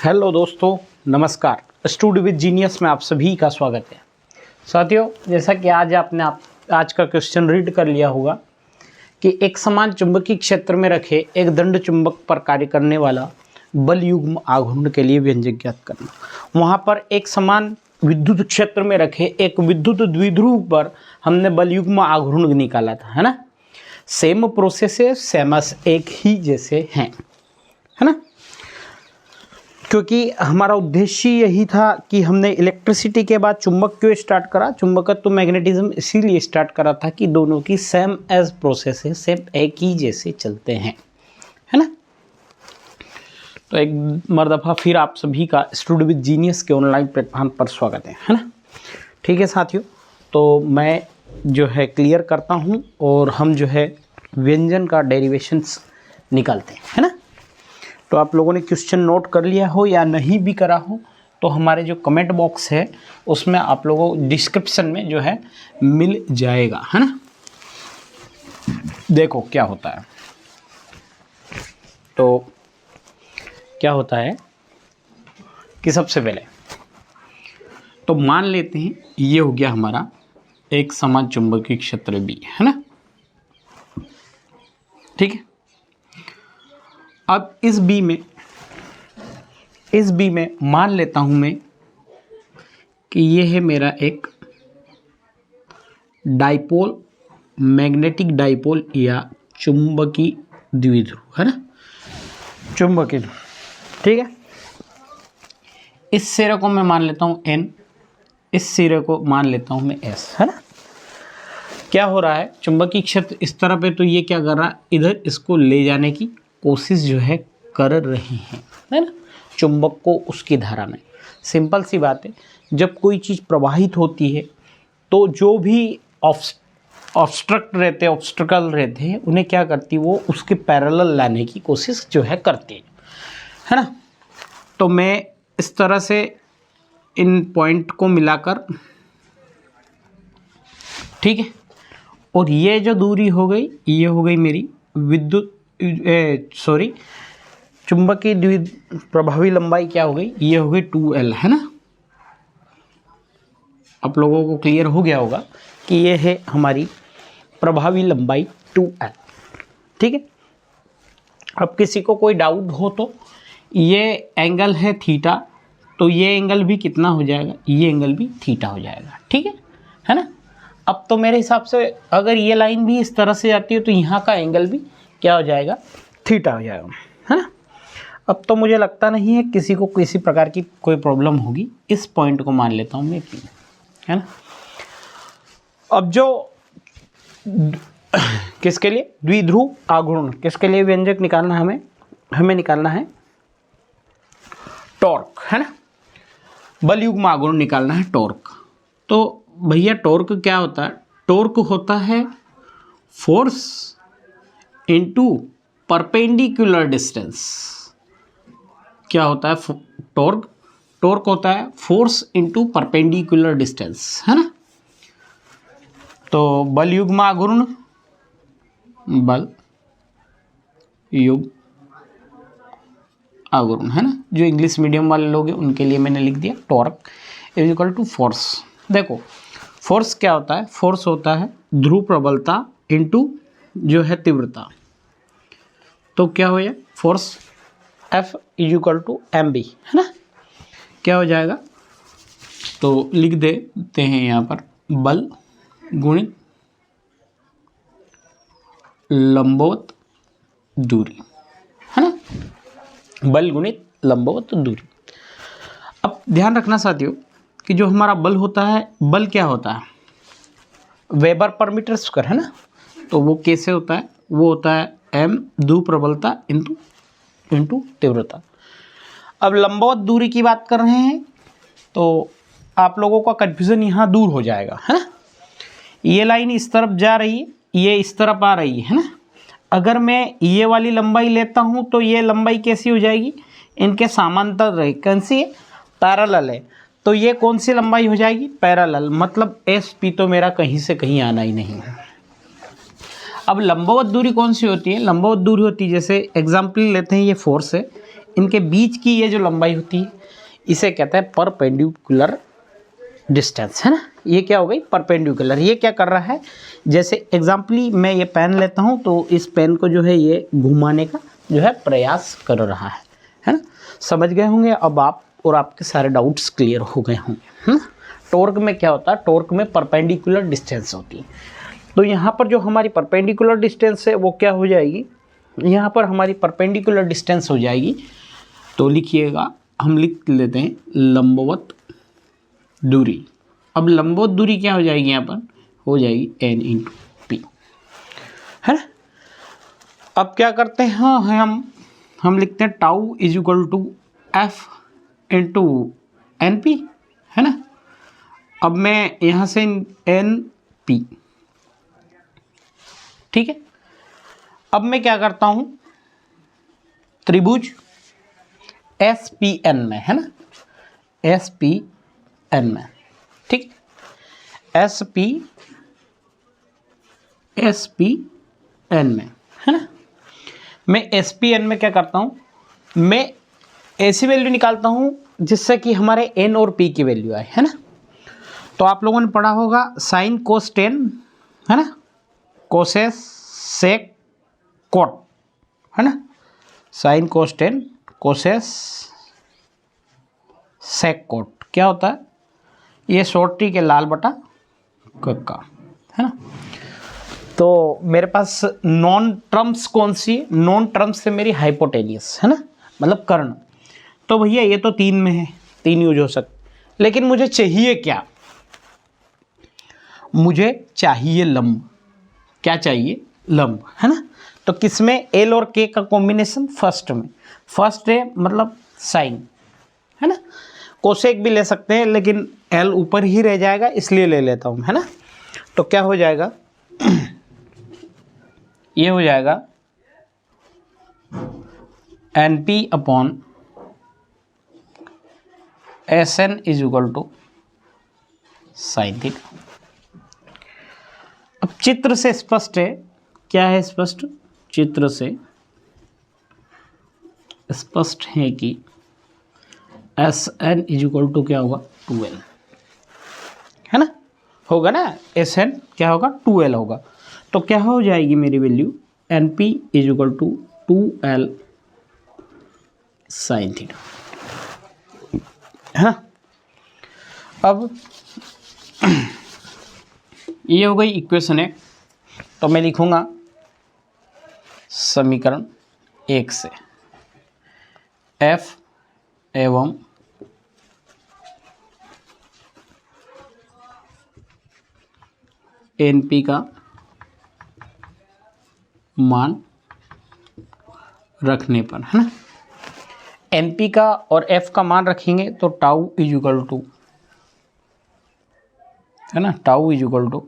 Hello दोस्तों, नमस्कार। Studio with genius में आप सभी का स्वागत है। साथियों, जैसा कि आज का क्वेश्चन रीड कर लिया होगा कि एक समान चुंबकीय क्षेत्र में रखे एक दंड चुंबक पर कार्य करने वाला बल युग्म आघूर्ण के लिए व्यंजक ज्ञात करना। वहाँ पर एक समान विद्युत क्षेत्र में रखे एक विद्युत द्विध्रुव पर हमने बल युग्म आघूर्ण निकाला था, है ना। सेम प्रोसेस है, सेमस एक ही जैसे हैं, है ना। क्योंकि हमारा उद्देश्य यही था कि हमने इलेक्ट्रिसिटी के बाद चुंबक क्यों स्टार्ट करा, चुंबकत्व मैग्नेटिज्म इसीलिए स्टार्ट करा था कि दोनों की सेम एज प्रोसेस है, सेम एक ही जैसे चलते हैं, है ना। तो एक मरदफा फिर आप सभी का स्टूडियो विद जीनियस के ऑनलाइन प्लेटफॉर्म पर स्वागत है ना। ठीक है साथियों, तो मैं जो है क्लियर करता हूँ और हम जो है व्यंजन का डेरिवेशंस निकालते हैं, है ना। तो आप लोगों ने क्वेश्चन नोट कर लिया हो या नहीं भी करा हो तो हमारे जो कमेंट बॉक्स है उसमें आप लोगों को डिस्क्रिप्शन में जो है मिल जाएगा, है ना। देखो क्या होता है, तो क्या होता है कि सबसे पहले तो मान लेते हैं ये हो गया हमारा एक समान चुंबकीय क्षेत्र B, है ना। ठीक है, अब इस बी में मान लेता हूं मैं कि ये है मेरा एक डाइपोल, मैग्नेटिक डाइपोल या चुंबकीय द्विध्रुव, है ना, चुंबकीय। ठीक है, इस सिरे को मैं मान लेता हूं N, इस सिरे को मान लेता हूं मैं S, है ना। क्या हो रहा है, चुंबकीय क्षेत्र इस तरफ है तो ये क्या कर रहा है, इधर इसको ले जाने की कोशिश जो है कर रहे हैं, है ना, चुंबक को उसकी धारा में। सिंपल सी बात है, जब कोई चीज़ प्रवाहित होती है तो जो भी ऑब्स्ट्रकल रहते हैं उन्हें क्या करती है, वो उसके पैरेलल लाने की कोशिश जो है करती है ना। तो मैं इस तरह से इन पॉइंट को मिलाकर, ठीक है, और ये जो दूरी हो गई ये हो गई मेरी चुंबकीय प्रभावी लंबाई क्या हो गई, ये हो गई 2L, है ना। आप लोगों को क्लियर हो गया होगा कि ये है हमारी प्रभावी लंबाई 2L। ठीक है, अब किसी को कोई डाउट हो तो ये एंगल है थीटा, तो ये एंगल भी कितना हो जाएगा, ये एंगल भी थीटा हो जाएगा। ठीक है ना। अब तो मेरे हिसाब से अगर ये लाइन भी इस तरह से जाती है तो यहाँ का एंगल भी क्या हो जाएगा, थीटा हो जाएगा, है ना। अब तो मुझे लगता नहीं है किसी को किसी प्रकार की कोई प्रॉब्लम होगी। इस पॉइंट को मान लेता हूँ मैं P, है ना। अब जो किसके लिए द्विध्रुव आघूर्ण, किसके लिए व्यंजक निकालना है, हमें निकालना है टॉर्क, है ना। बल युग्म आघूर्ण निकालना है टॉर्क। तो भैया टॉर्क क्या होता है, टॉर्क होता है फोर्स इनटू परपेंडिकुलर डिस्टेंस। क्या होता है टॉर्क होता है फोर्स इनटू परपेंडिकुलर डिस्टेंस, है ना। तो बल युग्म आघूर्ण, बल युग्म आघूर्ण, है ना। जो इंग्लिश मीडियम वाले लोग हैं उनके लिए मैंने लिख दिया torque is equal to force. देखो फोर्स क्या होता है, फोर्स होता है ध्रुव प्रबलता इनटू जो है तीव्रता। तो क्या हो जाए, force F is equal to mb, है ना। क्या हो जाएगा, तो लिख देते हैं यहाँ पर बल गुणित लंबवत दूरी, है ना, बल गुणित लंबवत दूरी। अब ध्यान रखना साथियों कि जो हमारा बल होता है, बल क्या होता है, वेबर पर मीटर स्क्वायर, है ना। तो वो कैसे होता है, वो होता है m ध्रुव प्रबलता इंटू तीव्रता। अब लंबवत दूरी की बात कर रहे हैं तो आप लोगों का कन्फ्यूजन यहाँ दूर हो जाएगा, है ना। ये लाइन इस तरफ जा रही है, ये इस तरफ आ रही है ना। अगर मैं ये वाली लंबाई लेता हूँ तो ये लंबाई कैसी हो जाएगी, इनके समांतर रहे, कैसी है, पैरेलल है। तो ये कौन सी लंबाई हो जाएगी, पैरेलल, मतलब SP तो मेरा कहीं से कहीं आना ही नहीं है। अब लंबवत दूरी कौन सी होती है, लंबवत दूरी होती है, जैसे एग्जाम्पल लेते हैं, ये फोर्स है, इनके बीच की ये जो लंबाई होती है इसे कहते हैं परपेंडिकुलर डिस्टेंस, है ना। ये क्या हो गई, परपेंडिकुलर। ये क्या कर रहा है, जैसे एग्जाम्पली मैं ये पेन लेता हूँ तो इस पेन को जो है ये घुमाने का जो है प्रयास कर रहा है ना। समझ गए होंगे अब आप, और आपके सारे डाउट्स क्लियर हो गए होंगे, है ना। टॉर्क में क्या होता है, टॉर्क में परपेंडिकुलर डिस्टेंस होती है। तो यहाँ पर जो हमारी परपेंडिकुलर डिस्टेंस है वो क्या हो जाएगी, यहाँ पर हमारी परपेंडिकुलर डिस्टेंस हो जाएगी, तो लिखिएगा, हम लिख लेते हैं लंबवत दूरी। अब लंबवत दूरी क्या हो जाएगी, यहाँ पर हो जाएगी n इंटू पी, है ना। अब क्या करते हैं, हाँ हम लिखते हैं tau is equal to F into N P, है ना। अब मैं यहाँ से एन पी, ठीक है। अब मैं क्या करता हूँ, त्रिभुज एस पी एन में, है ना, एस पी एन में, ठीक, एस पी एन में, है ना। मैं एस पी एन में क्या करता हूँ, मैं ऐसी वैल्यू निकालता हूँ जिससे कि हमारे एन और पी की वैल्यू आए, है ना। तो आप लोगों ने पढ़ा होगा साइन कोस टेन, है ना, कोसेस सेक कोट, है ना, साइन कोस टेन कोसेस सेक कोट क्या होता है, ये शॉर्ट ट्रिक है लाल बटा कक्का, है ना। तो मेरे पास नॉन टर्म्स कौन सी है, नॉन टर्म्स से मेरी हाइपोटेनियस, है ना, मतलब कर्ण। तो भैया ये तो 3 में है, 3 यूज हो सकते, लेकिन मुझे चाहिए क्या, मुझे चाहिए लंब। क्या चाहिए, लंब, है ना। तो किसमें, एल और के का कॉम्बिनेशन, फर्स्ट में, फर्स्ट है मतलब साइन, है ना। कोसेक भी ले सकते हैं लेकिन एल ऊपर ही रह जाएगा इसलिए ले लेता हूं, है ना। तो क्या हो जाएगा ये हो जाएगा N P upon S N is equal to sine theta. अब चित्र से स्पष्ट है, क्या है स्पष्ट, चित्र से स्पष्ट है कि S N is equal to क्या होगा, 2l, है ना, होगा ना, एस एन क्या होगा, 2l होगा। तो क्या हो जाएगी मेरी value, N P is equal to 2l sine theta, है ना। अब ये हो गई इक्वेशन 1। तो मैं लिखूंगा समीकरण 1 से एफ एवं एन पी का मान रखने पर, है ना, एन पी का और एफ का मान रखेंगे तो टाउ इज इक्वल टू, है ना, tau is equal to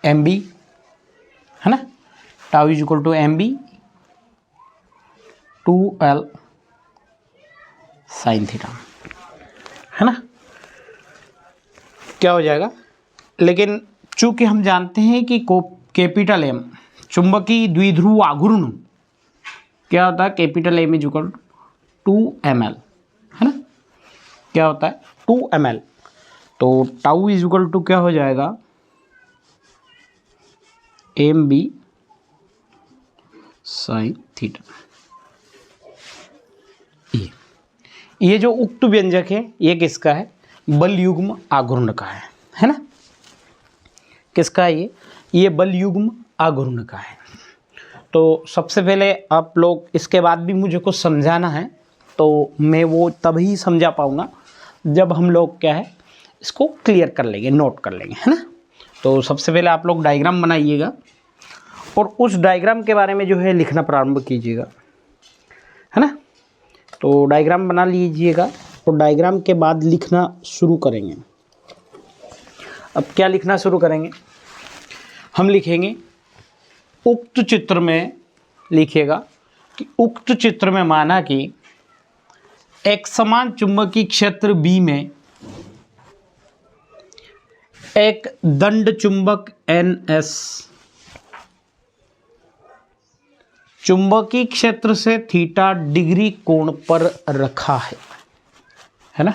M B, है ना, tau is equal to M B 2l sine theta, है ना। क्या हो जाएगा, लेकिन चूंकि हम जानते हैं कि कैपिटल एम चुंबकीय द्विध्रुव आघूर्ण क्या होता है, capital M is equal to 2ml, है ना, क्या होता है 2ml। तो टाउ इज इक्वल टू क्या हो जाएगा, एम बी साइन थीटा। ये जो उक्त व्यंजक है ये किसका है, बल युग्म आघूर्ण का है ना, किसका है ये बल युग्म आघूर्ण का है। तो सबसे पहले आप लोग, इसके बाद भी मुझे कुछ समझाना है तो मैं वो तभी समझा पाऊंगा जब हम लोग क्या है इसको क्लियर कर लेंगे, नोट कर लेंगे, है ना। तो सबसे पहले आप लोग डायग्राम बनाइएगा और उस डायग्राम के बारे में जो है लिखना प्रारंभ कीजिएगा, है ना। तो डायग्राम बना लीजिएगा और डायग्राम के बाद लिखना शुरू करेंगे। अब क्या लिखना शुरू करेंगे, हम लिखेंगे उक्त चित्र में, लिखिएगा कि उक्त चित्र में माना कि एक समान चुंबकीय क्षेत्र B में एक दंड चुंबक NS चुंबकीय क्षेत्र से थीटा डिग्री कोण पर रखा है ना।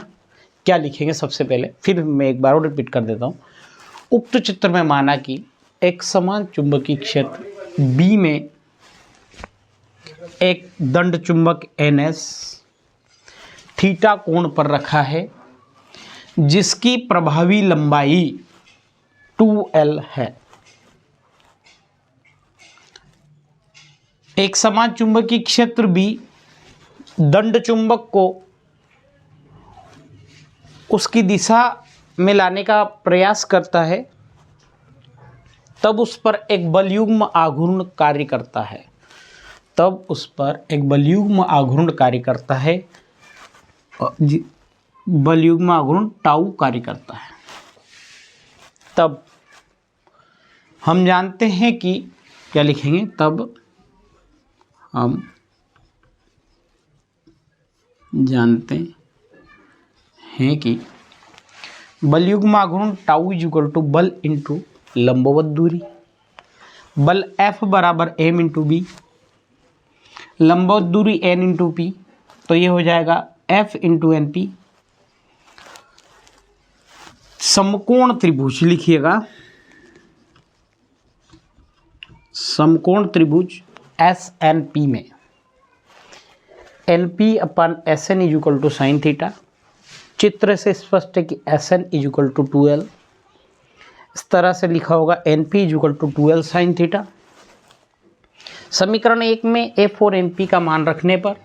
क्या लिखेंगे सबसे पहले, फिर मैं एक बार और रिपीट कर देता हूँ। उक्त चित्र में माना कि एक समान चुंबकीय क्षेत्र बी में एक दंड चुंबक NS थीटा कोण पर रखा है, जिसकी प्रभावी लंबाई 2L है। एक समान चुंबकीय क्षेत्र B दंड चुंबक को उसकी दिशा में लाने का प्रयास करता है, तब उस पर एक बलयुग्म आघूर्ण कार्य करता है। बलयुग्म आघूर्ण टाउ कार्य करता है। तब हम जानते हैं कि क्या लिखेंगे, तब हम जानते हैं कि बलयुग्म आघूर्ण टाउ इज इक्वल टू बल इंटू लंबवत दूरी। बल F बराबर M इंटू बी, लंबवत दूरी N इंटू पी, तो ये हो जाएगा F इंटू एन पी। समकोण त्रिभुज लिखिएगा, समकोण त्रिभुज SNP में NP अपन SN is equal to sine theta. चित्र से स्पष्ट है कि SN is equal to 2L। इस तरह से लिखा होगा NP is equal to 2L sine theta. समीकरण 1 में F और MP का मान रखने पर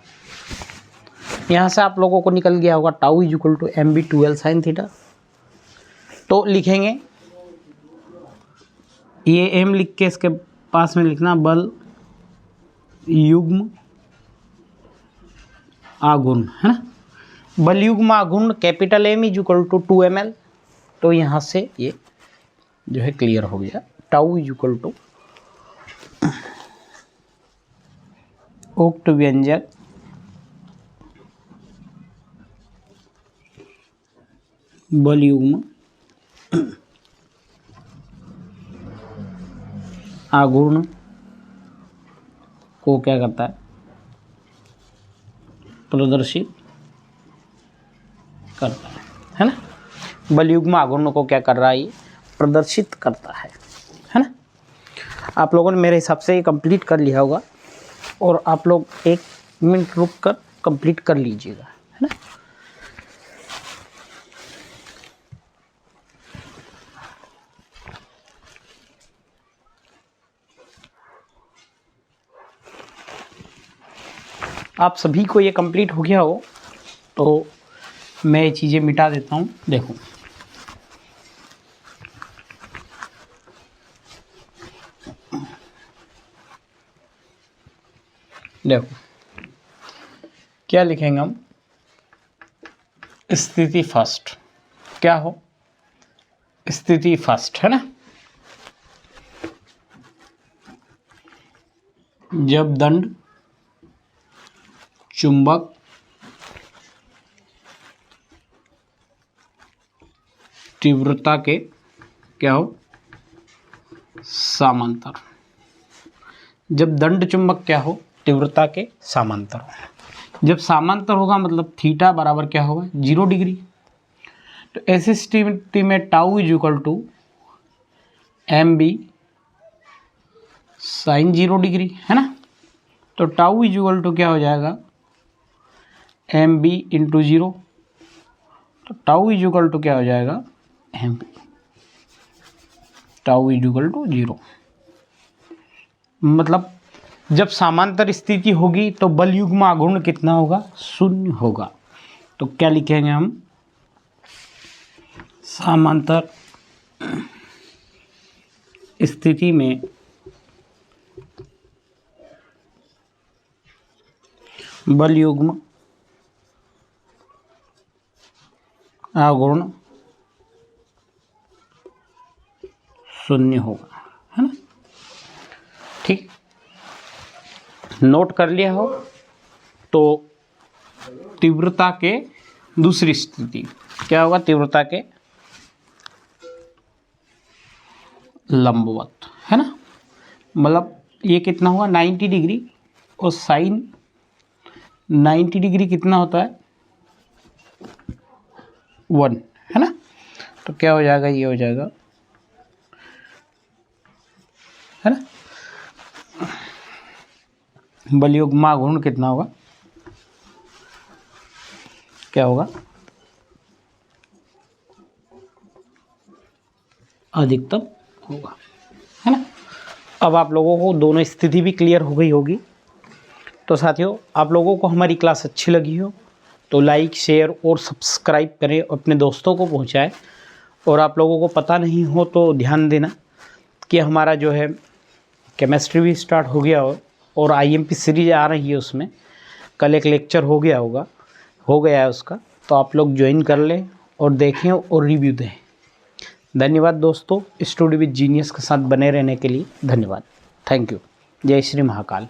यहाँ से आप लोगों को निकल गया होगा tau is equal to MB 2L sine theta. तो लिखेंगे, ये M लिख के इसके पास में लिखना बल युग्म आघूर्ण, है ना। बल युग्म आघूर्ण capital M is equal to 2ml। तो यहाँ से ये जो है क्लियर हो गया। टाउ इज इक्वल टू उक्त व्यंजक बल युग्म आघूर्ण को क्या करता है, प्रदर्शित करता है ना। बलयुग्म आघूर्ण को क्या कर रहा है, ये प्रदर्शित करता है ना। आप लोगों ने मेरे हिसाब से ये कंप्लीट कर लिया होगा, और आप लोग 1 मिनट रुक कर कंप्लीट कर लीजिएगा, है ना। आप सभी को ये कंप्लीट हो गया हो तो मैं ये चीज़ें मिटा देता हूँ। देखो, क्या लिखेंगे हम, स्थिति फर्स्ट। क्या हो, स्थिति फर्स्ट, है ना। जब दंड चुंबक तीव्रता के क्या हो, समांतर। जब दंड चुंबक क्या हो, तीव्रता के समांतर हो। जब समांतर होगा मतलब थीटा बराबर क्या होगा, 0 डिग्री। तो ऐसी स्थिति में tau is equal to MB sine 0 degree, है ना। तो टाउ इज इक्वल टू क्या हो जाएगा, MB इंटू 0। तो टाउ इज इक्वल टू क्या हो जाएगा, MB। Tau is equal to 0 मतलब जब समांतर स्थिति होगी तो बल युग्म आघूर्ण कितना होगा, 0 होगा। तो क्या लिखेंगे हम, समांतर स्थिति में बल युग्म आघूर्ण 0 होगा, है ना। ठीक, नोट कर लिया हो तो तीव्रता के दूसरी स्थिति क्या होगा, तीव्रता के लंबवत, है ना। मतलब ये कितना हुआ, 90 डिग्री और साइन 90 डिग्री कितना होता है 1, है ना। तो क्या हो जाएगा, ये हो जाएगा, है ना। बलयुग्मा गुण कितना होगा, क्या होगा, अधिकतम होगा, है ना। अब आप लोगों को दोनों स्थिति भी क्लियर हो गई होगी। तो साथियों, आप लोगों को हमारी क्लास अच्छी लगी हो तो लाइक, शेयर और सब्सक्राइब करें, अपने दोस्तों को पहुंचाएं। और आप लोगों को पता नहीं हो तो ध्यान देना कि हमारा जो है केमिस्ट्री भी स्टार्ट हो गया और आईएमपी सीरीज आ रही है, उसमें कल एक लेक्चर हो गया है उसका। तो आप लोग ज्वाइन कर लें और देखें और रिव्यू दें। धन्यवाद दोस्तों, स्टूडी विद जीनियस के साथ बने रहने के लिए धन्यवाद। Thank you. जय श्री महाकाल।